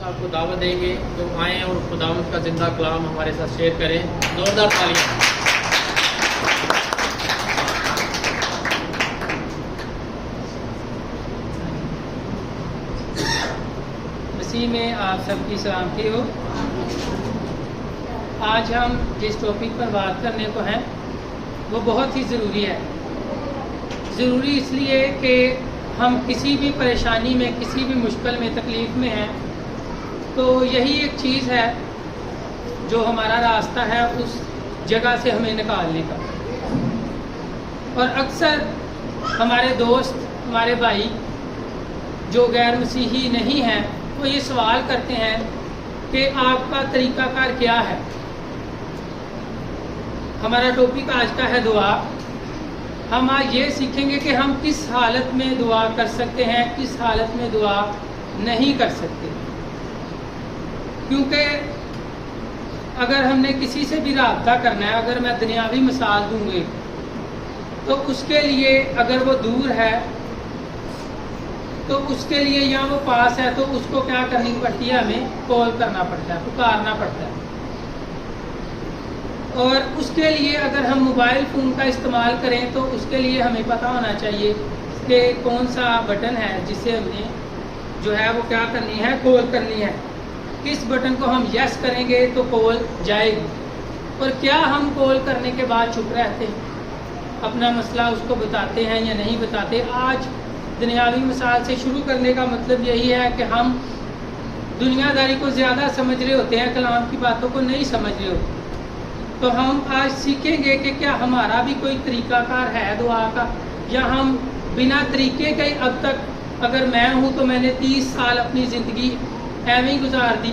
آپ کو دعوت دیں گے تو آئیں اور خداوند کا زندہ کلام ہمارے ساتھ شیئر کریں. زوردار تالیاں. مسیح میں آپ سب کی سلامتی ہو. آج ہم جس ٹاپک پر بات کرنے کو ہیں وہ بہت ہی ضروری ہے. ضروری اس لیے کہ ہم کسی بھی پریشانی میں، کسی بھی مشکل میں، تکلیف میں ہیں تو یہی ایک چیز ہے جو ہمارا راستہ ہے اس جگہ سے ہمیں نکالنے کا. اور اکثر ہمارے دوست، ہمارے بھائی جو غیر مسیحی نہیں ہیں وہ یہ سوال کرتے ہیں کہ آپ کا طریقہ کار کیا ہے. ہمارا ٹاپک آج کا ہے دعا. ہم آج یہ سیکھیں گے کہ ہم کس حالت میں دعا کر سکتے ہیں، کس حالت میں دعا نہیں کر سکتے. کیونکہ اگر ہم نے کسی سے بھی رابطہ کرنا ہے، اگر میں دنیاوی مثال دوں گی تو اس کے لیے اگر وہ دور ہے تو اس کے لیے یا وہ پاس ہے تو اس کو کیا کرنی پڑتی ہے، ہمیں کال کرنا پڑتا ہے، پکارنا پڑتا ہے. اور اس کے لیے اگر ہم موبائل فون کا استعمال کریں تو اس کے لیے ہمیں پتہ ہونا چاہیے کہ کون سا بٹن ہے جس سے ہم نے جو ہے وہ کیا کرنی ہے، کال کرنی ہے. کس بٹن کو ہم یس کریں گے تو کال جائے گی. اور کیا ہم کال کرنے کے بعد چپ رہتے ہیں، اپنا مسئلہ اس کو بتاتے ہیں یا نہیں بتاتے. آج دنیاوی مثال سے شروع کرنے کا مطلب یہی ہے کہ ہم دنیا داری کو زیادہ سمجھ رہے ہوتے ہیں، کلام کی باتوں کو نہیں سمجھ رہے ہوتے. تو ہم آج سیکھیں گے کہ کیا ہمارا بھی کوئی طریقہ کار ہے دعا کا، یا ہم بنا طریقے کے اب تک، اگر میں ہوں تو میں نے 30 سال اپنی زندگی ایویں ہی گزار دی،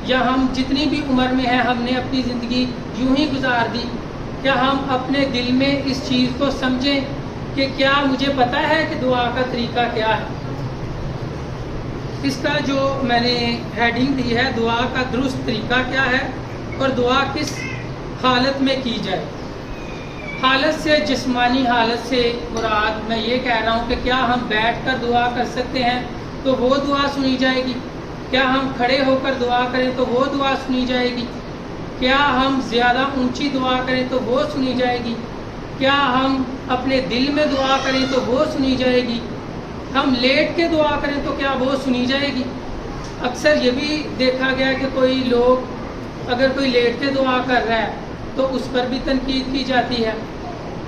یا ہم جتنی بھی عمر میں ہیں ہم نے اپنی زندگی یوں ہی گزار دی. کیا ہم اپنے دل میں اس چیز کو سمجھیں کہ کیا مجھے پتہ ہے کہ دعا کا طریقہ کیا ہے. اس کا جو میں نے ہیڈنگ دی ہے، دعا کا درست طریقہ کیا ہے اور دعا کس حالت میں کی جائے. حالت سے، جسمانی حالت سے مراد میں یہ کہہ رہا ہوں کہ کیا ہم بیٹھ کر دعا کر سکتے ہیں تو وہ دعا سنی جائے گی. کیا ہم کھڑے ہو کر دعا کریں تو وہ دعا سنی جائے گی. کیا ہم زیادہ اونچی دعا کریں تو وہ سنی جائے گی. کیا ہم اپنے دل میں دعا کریں تو وہ سنی جائے گی. ہم لیٹ کے دعا کریں تو کیا وہ سنی جائے گی. اکثر یہ بھی دیکھا گیا کہ کوئی لوگ اگر کوئی لیٹ کے دعا کر رہا ہے تو اس پر بھی تنقید کی جاتی ہے.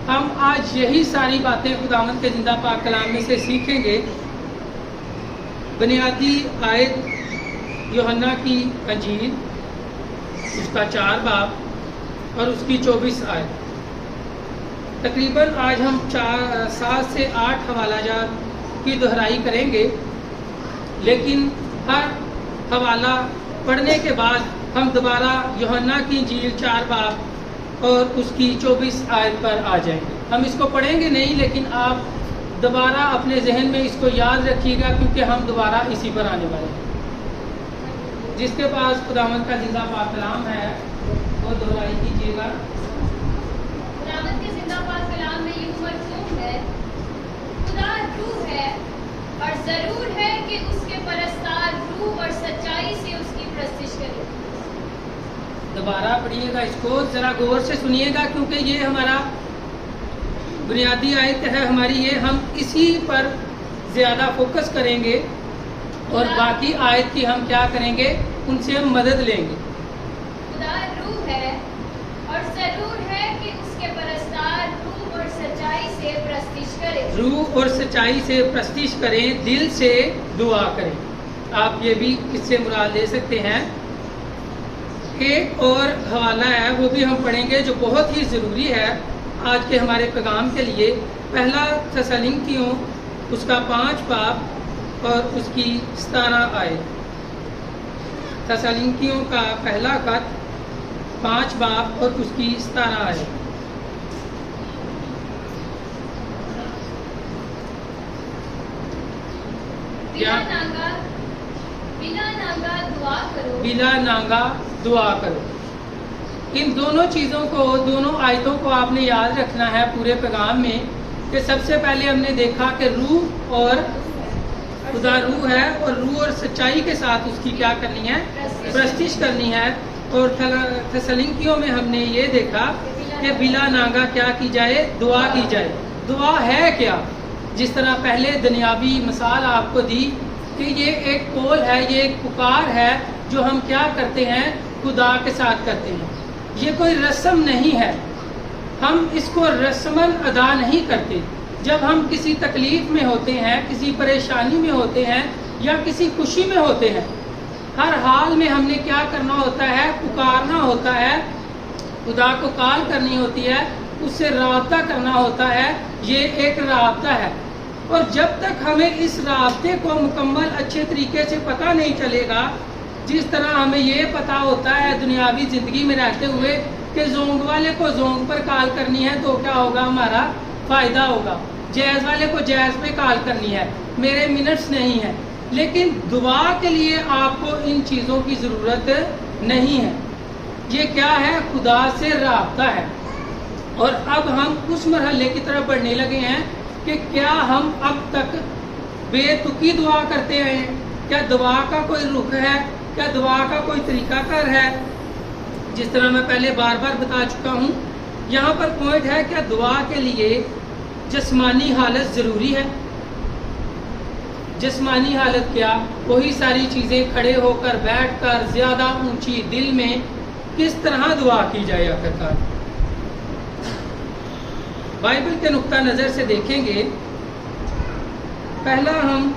ہم آج یہی ساری باتیں خداوند کے زندہ پاک کلام میں سے سیکھیں گے. بنیادی آیت یوحنا کی انجیل، اس کا 4 باب اور اس کی 24 آیت. تقریباً آج ہم 7 سے 8 حوالہ جات کی دہرائی کریں گے، لیکن ہر حوالہ پڑھنے کے بعد ہم دوبارہ یوحنا کی انجیل 4 باب اور اس کی 24 آیت پر آ جائیں گے. ہم اس کو پڑھیں گے نہیں، لیکن آپ دوبارہ اپنے ذہن میں اس کو یاد رکھیے گا کیونکہ ہم دوبارہ اسی پر آنے والے ہیں. جس کے پاس خداوند کا زندہ پاک کلام ہے وہ دہرائی کیجیے گا. خداوند کے زندہ پاک کلام میں یہ مرسوم ہے، خدا روح ہے اور ضرور ہے کہ اس کے پرستار روح اور سچائی سے اس کی پرستش کرے. دوبارہ پڑھیے گا، اس کو ذرا غور سے سنیے گا کیونکہ یہ ہمارا بنیادی آیت ہے ہماری. یہ ہم اسی پر زیادہ فوکس کریں گے اور باقی آیت کی ہم کیا کریں گے، ان سے ہم مدد لیں گے. خدا روح ہے اور ضرور ہے کہ اس کے پرستار روح اور سچائی سے پرستش کرے. روح اور سچائی سے پرستش کریں، دل سے دعا کریں. آپ یہ بھی کس سے مراد لے سکتے ہیں. ایک اور حوالہ ہے وہ بھی ہم پڑھیں گے جو بہت ہی ضروری ہے آج کے ہمارے پیغام کے لیے. پہلا تسالنیکیوں، اس کا 5 باب اور اس کی 17 آیت. تسالنیکیوں کا پہلا خط 5 باب اور اس کی 17 آیت. بلا ناگا دعا کرو. ان دونوں چیزوں کو، دونوں آیتوں کو آپ نے یاد رکھنا ہے پورے پیغام میں کہ سب سے پہلے ہم نے دیکھا کہ روح اور خدا روح ہے اور روح اور سچائی کے ساتھ اس کی کیا کرنی ہے؟ پرستش کرنی ہے۔ اور تھسلنکیوں میں ہم نے یہ دیکھا کہ بلا ناگا کیا کی جائے؟ دعا کی جائے۔ دعا ہے کیا؟ جس طرح پہلے دنیاوی مثال آپ کو دی کہ یہ ایک قول ہے، یہ ایک پکار ہے جو ہم کیا کرتے ہیں؟ خدا کے ساتھ کرتے ہیں۔ یہ کوئی رسم نہیں ہے، ہم اس کو رسماً ادا نہیں کرتے۔ جب ہم کسی تکلیف میں ہوتے ہیں، کسی پریشانی میں ہوتے ہیں یا کسی خوشی میں ہوتے ہیں، ہر حال میں ہم نے کیا کرنا ہوتا ہے؟ پکارنا ہوتا ہے، خدا کو کال کرنی ہوتی ہے، اس سے رابطہ کرنا ہوتا ہے۔ یہ ایک رابطہ ہے، اور جب تک ہمیں اس رابطے کو مکمل اچھے طریقے سے پتہ نہیں چلے گا، جس طرح ہمیں یہ پتہ ہوتا ہے دنیاوی زندگی میں رہتے ہوئے کہ زونگ والے کو زونگ پر کال کرنی ہے تو کیا ہوگا؟ ہمارا فائدہ ہوگا۔ جیز والے کو جیز پہ کال کرنی ہے، میرے منٹس نہیں ہیں۔ لیکن دعا کے لیے آپ کو ان چیزوں کی ضرورت نہیں ہے۔ یہ کیا ہے؟ خدا سے رابطہ ہے۔ اور اب ہم اس مرحلے کی طرف بڑھنے لگے ہیں کہ کیا ہم اب تک بے تکی دعا کرتے ہیں؟ کیا دعا کا کوئی رخ ہے؟ کیا دعا کا کوئی طریقہ کار ہے؟ جس طرح میں پہلے بار بار بتا چکا ہوں، یہاں پر پوائنٹ ہے کہ دعا کے لیے جسمانی حالت ضروری ہے۔ جسمانی حالت کیا؟ وہی ساری چیزیں، کھڑے ہو کر، بیٹھ کر، زیادہ اونچی، دل میں کس طرح دعا کی جائے آخرکار۔ بائبل کے نقطہ نظر سے دیکھیں گے، پہلا ہم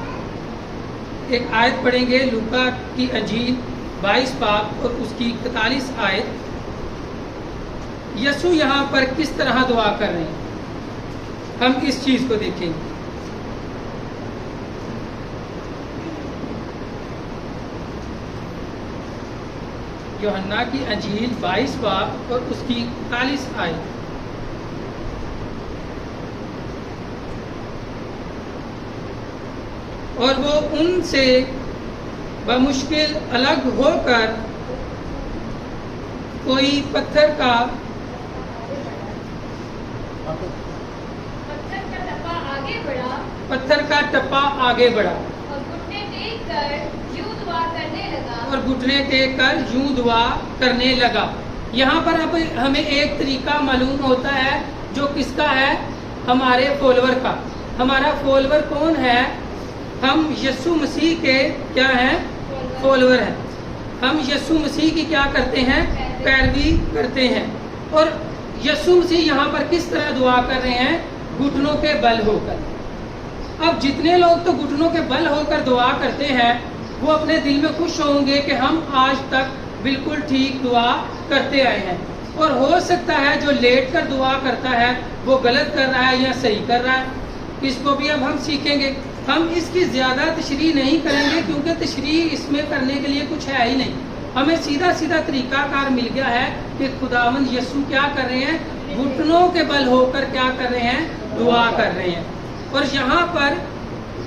ایک آیت پڑھیں گے لوکا کی انجیل 22 باب اور اس کی 41 آیت۔ یسوع یہاں پر کس طرح دعا کر رہے ہیں، ہم اس چیز کو دیکھیں گے۔ یوحنا کی انجیل 22 باب اور اس کی 41 آیت۔ اور وہ ان سے بمشکل الگ ہو کر کوئی پتھر کا ٹپا آگے بڑھا اور گھٹنے ٹیک کر یوں دعا کرنے لگا۔ یہاں پر اب ہمیں ایک طریقہ معلوم ہوتا ہے جو کس کا ہے؟ ہمارے فالوور کا۔ ہمارا فالوور کون ہے؟ ہم یسوع مسیح کے کیا ہیں؟ فالوور ہیں۔ ہم یسوع مسیح کی کیا کرتے ہیں؟ پیروی کرتے ہیں۔ اور یسوع مسیح یہاں پر کس طرح دعا کر رہے ہیں؟ گھٹنوں کے بل ہو کر۔ اب جتنے لوگ تو گھٹنوں کے بل ہو کر دعا کرتے ہیں، وہ اپنے دل میں خوش ہوں گے کہ ہم آج تک بالکل ٹھیک دعا کرتے آئے ہیں۔ اور ہو سکتا ہے جو لیٹ کر دعا کرتا ہے وہ غلط کر رہا ہے یا صحیح کر رہا ہے۔ اس کو بھی اب ہم سیکھیں گے۔ ہم اس کی زیادہ تشریح نہیں کریں گے کیونکہ تشریح اس میں کرنے کے لیے کچھ ہے ہی نہیں۔ ہمیں سیدھا سیدھا طریقہ کار مل گیا ہے کہ خداوند یسوع کیا کر رہے ہیں؟ گھٹنوں کے بل ہو کر کیا کر رہے ہیں؟ دعا کر رہے ہیں۔ اور یہاں پر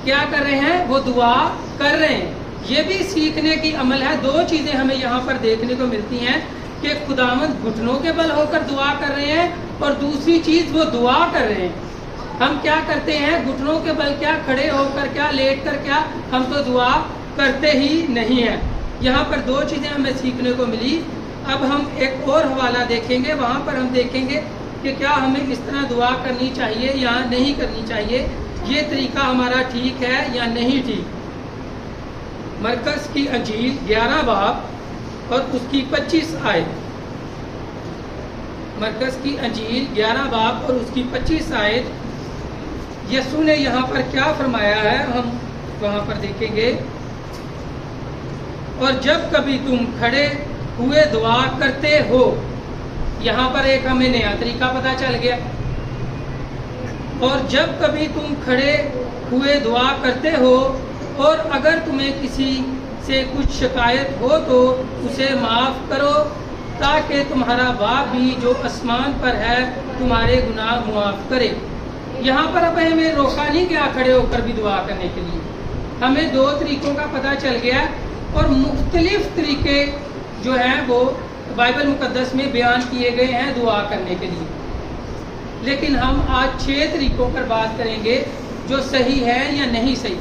کیا کر رہے ہیں؟ وہ دعا کر رہے ہیں۔ یہ بھی سیکھنے کی عمل ہے۔ دو چیزیں ہمیں یہاں پر دیکھنے کو ملتی ہیں کہ خداوند گھٹنوں کے بل ہو کر دعا کر رہے ہیں، اور دوسری چیز وہ دعا کر رہے ہیں۔ ہم کیا کرتے ہیں؟ گھٹنوں کے بل کیا، کھڑے ہو کر کیا، لیٹ کر کیا، ہم تو دعا کرتے ہی نہیں ہیں۔ یہاں پر دو چیزیں ہمیں سیکھنے کو ملی۔ اب ہم ایک اور حوالہ دیکھیں گے، وہاں پر ہم دیکھیں گے کہ کیا ہمیں اس طرح دعا کرنی چاہیے یا نہیں کرنی چاہیے، یہ طریقہ ہمارا ٹھیک ہے یا نہیں ٹھیک۔ مرکز کی انجیل 11 باب اور اس کی 25 آیت۔ مرکز کی انجیل 11 باب اور اس کی 25 آیت۔ یسوع نے یہاں پر کیا فرمایا ہے ہم وہاں پر دیکھیں گے۔ اور جب کبھی تم کھڑے ہوئے دعا کرتے ہو، یہاں پر ایک ہمیں نیا طریقہ پتہ چل گیا۔ اور جب کبھی تم کھڑے ہوئے دعا کرتے ہو، اور اگر تمہیں کسی سے کچھ شکایت ہو تو اسے معاف کرو، تاکہ تمہارا باپ بھی جو آسمان پر ہے تمہارے گناہ معاف کرے۔ یہاں پر اب ہمیں روکا نہیں گیا کھڑے ہو کر بھی دعا کرنے کے لیے۔ ہمیں دو طریقوں کا پتہ چل گیا، اور مختلف طریقے جو ہیں وہ بائبل مقدس میں بیان کیے گئے ہیں دعا کرنے کے لیے۔ لیکن ہم آج 6 طریقوں پر بات کریں گے جو صحیح ہے یا نہیں صحیح۔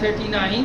39।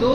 2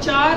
4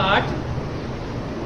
8।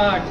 8।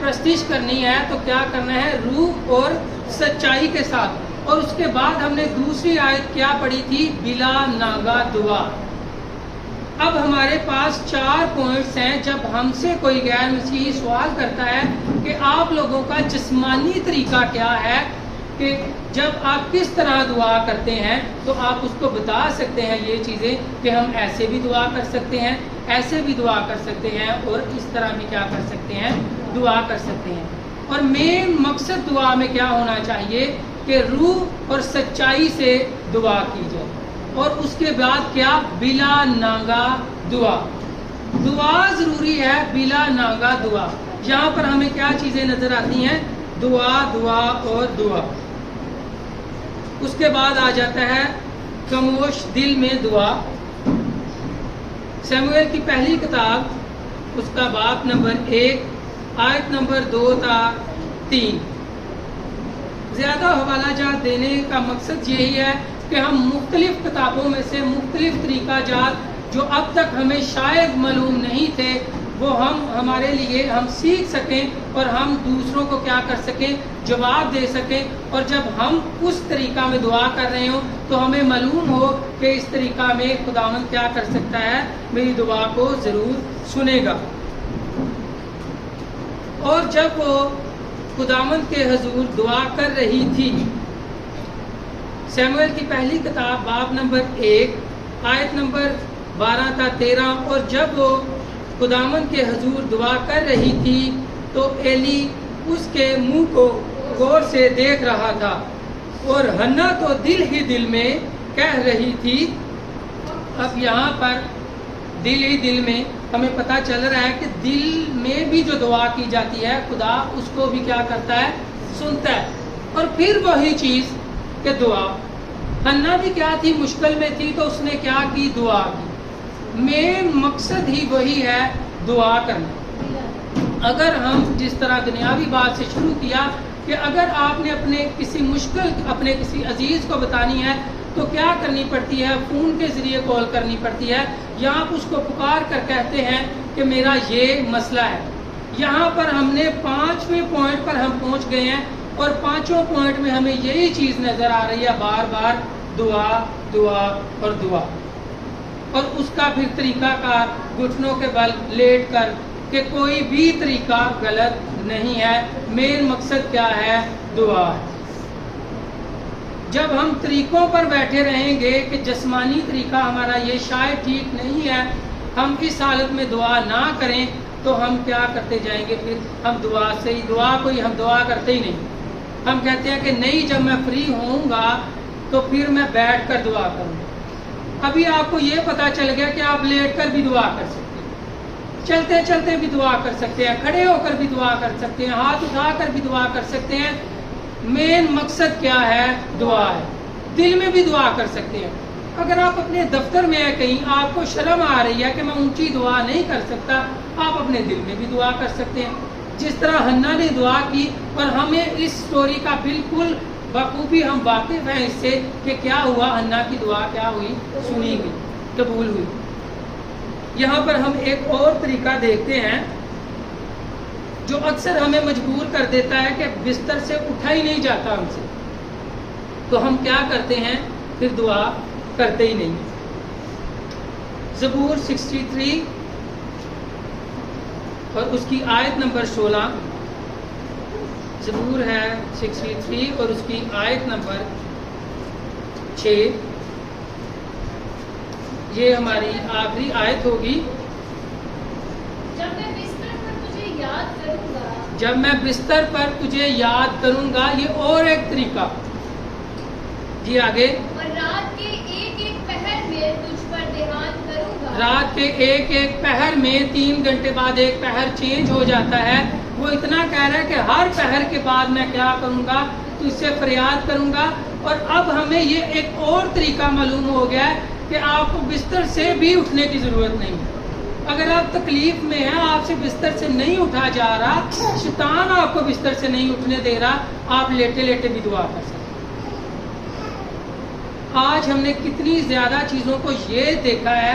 پرستش کرنی ہے تو کیا کرنا ہے؟ روح اور سچائی کے ساتھ۔ اور اس کے بعد ہم نے دوسری آیت کیا پڑھی تھی؟ بلا ناگا دعا۔ اب ہمارے پاس 4 پوائنٹس ہیں۔ جب ہم سے کوئی غیر مسیحی سوال کرتا ہے کہ آپ لوگوں کا جسمانی طریقہ کیا ہے، کہ جب آپ کس طرح دعا کرتے ہیں، تو آپ اس کو بتا سکتے ہیں یہ چیزیں کہ ہم ایسے بھی دعا کر سکتے ہیں، ایسے بھی دعا کر سکتے ہیں، اور اس طرح بھی کیا کر سکتے ہیں؟ دعا کر سکتے ہیں۔ اور مین مقصد دعا میں کیا ہونا چاہیے؟ کہ روح اور سچائی سے دعا کی جائے۔ اور اس کے بعد کیا؟ بلا ناگا دعا۔ دعا ضروری ہے، بلا ناگا دعا۔ یہاں پر ہمیں کیا چیزیں نظر آتی ہیں؟ دعا، دعا اور دعا۔ اس کے بعد آ جاتا ہے خاموش دل میں دعا۔ سیموئیل کی پہلی کتاب، اس کا باب نمبر 1 آیت نمبر 2 تا 3۔ زیادہ حوالہ جات دینے کا مقصد یہی ہے کہ ہم مختلف کتابوں میں سے مختلف طریقہ جات جو اب تک ہمیں شاید معلوم نہیں تھے، وہ ہمارے لیے ہم سیکھ سکیں اور ہم دوسروں کو کیا کر سکیں؟ جواب دے سکیں۔ اور جب ہم اس طریقہ میں دعا کر رہے ہوں تو ہمیں معلوم ہو کہ اس طریقہ میں خداوند کیا کر سکتا ہے؟ میری دعا کو ضرور سنے گا۔ اور جب وہ خداوند کے حضور دعا کر رہی تھی، سیموئیل کی پہلی کتاب باب نمبر 1 آیت نمبر 12 تا 13، اور جب وہ خداوند کے حضور دعا کر رہی تھی تو ایلی اس کے منہ کو غور سے دیکھ رہا تھا، اور ہنا تو دل ہی دل میں کہہ رہی تھی۔ اب یہاں پر دل ہی دل میں ہمیں پتہ چل رہا ہے کہ دل میں بھی جو دعا کی جاتی ہے خدا اس کو بھی کیا کرتا ہے؟ سنتا ہے۔ اور پھر وہی چیز کہ دعا، ہنا بھی کیا تھی؟ مشکل میں تھی، تو اس نے کیا کی؟ دعا کی۔ مین مقصد ہی وہی ہے، دعا کرنا۔ اگر ہم جس طرح دنیاوی بات سے شروع کیا کہ اگر آپ نے اپنے کسی مشکل اپنے کسی عزیز کو بتانی ہے تو کیا کرنی پڑتی ہے؟ فون کے ذریعے کال کرنی پڑتی ہے، یا آپ اس کو پکار کر کہتے ہیں کہ میرا یہ مسئلہ ہے۔ یہاں پر ہم نے 5ویں پوائنٹ پر ہم پہنچ گئے ہیں، اور 5 پوائنٹ میں ہمیں یہی چیز نظر آ رہی ہے، بار بار دعا، دعا اور دعا۔ اور اس کا پھر طریقہ کار گھٹنوں کے بل لیٹ کر، کہ کوئی بھی طریقہ غلط نہیں ہے، مین مقصد کیا ہے؟ دعا ہے۔ جب ہم طریقوں پر بیٹھے رہیں گے کہ جسمانی طریقہ ہمارا یہ شاید ٹھیک نہیں ہے، ہم اس حالت میں دعا نہ کریں تو ہم کیا کرتے جائیں گے؟ پھر ہم دعا سے ہی ہم دعا کرتے ہی نہیں۔ ہم کہتے ہیں کہ نہیں، جب میں فری ہوں گا تو پھر میں بیٹھ کر دعا کروں گا۔ ابھی آپ کو یہ پتا چل گیا کہ آپ لیٹ کر بھی دعا کر سکتے ہیں، چلتے چلتے بھی دعا کر سکتے ہیں، کھڑے ہو کر بھی دعا کر سکتے ہیں، ہاتھ اٹھا کر بھی دعا کر سکتے ہیں۔ مین مقصد کیا ہے؟ دعا ہے۔ دل میں بھی دعا کر سکتے ہیں۔ اگر آپ اپنے دفتر میں ہیں کہیں، آپ کو شرم آ رہی ہے کہ میں اونچی دعا نہیں کر سکتا، آپ اپنے دل میں بھی دعا کر سکتے ہیں، جس طرح ہنا نے دعا کی۔ اور ہمیں اس سٹوری کا بالکل بخوبی ہم واقف ہیں اس سے کہ کیا ہوا، ہنا کی دعا کیا ہوئی؟ سنی گئی، قبول ہوئی۔ یہاں پر ہم ایک اور طریقہ دیکھتے ہیں جو اکثر ہمیں مجبور کر دیتا ہے کہ بستر سے اٹھا ہی نہیں جاتا ہم سے، تو ہم کیا کرتے ہیں؟ پھر دعا کرتے ہی نہیں۔ زبور 63 اور اس کی آیت نمبر 16، زبور ہے 63 اور اس کی آیت نمبر 6، یہ ہماری آخری آیت ہوگی۔ جب میں بستر پر تجھے یاد کروں گا، یہ اور ایک طریقہ۔ جی آگے۔ اور رات کے ایک ایک پہر میں تجھ پر دھیان کروں گا۔ رات کے ایک ایک پہر میں 3 گھنٹے بعد ایک پہر چینج ہو جاتا ہے۔ وہ اتنا کہہ رہا ہے کہ ہر پہر کے بعد میں کیا کروں گا؟ تجھ سے فریاد کروں گا۔ اور اب ہمیں یہ ایک اور طریقہ معلوم ہو گیا ہے کہ آپ کو بستر سے بھی اٹھنے کی ضرورت نہیں ہے۔ اگر آپ تکلیف میں ہیں، آپ سے بستر سے نہیں اٹھا جا رہا، شیطان آپ کو بستر سے نہیں اٹھنے دے رہا، آپ لیٹے لیٹے بھی دعا کر سکتے ہیں۔ آج ہم نے کتنی زیادہ چیزوں کو یہ دیکھا ہے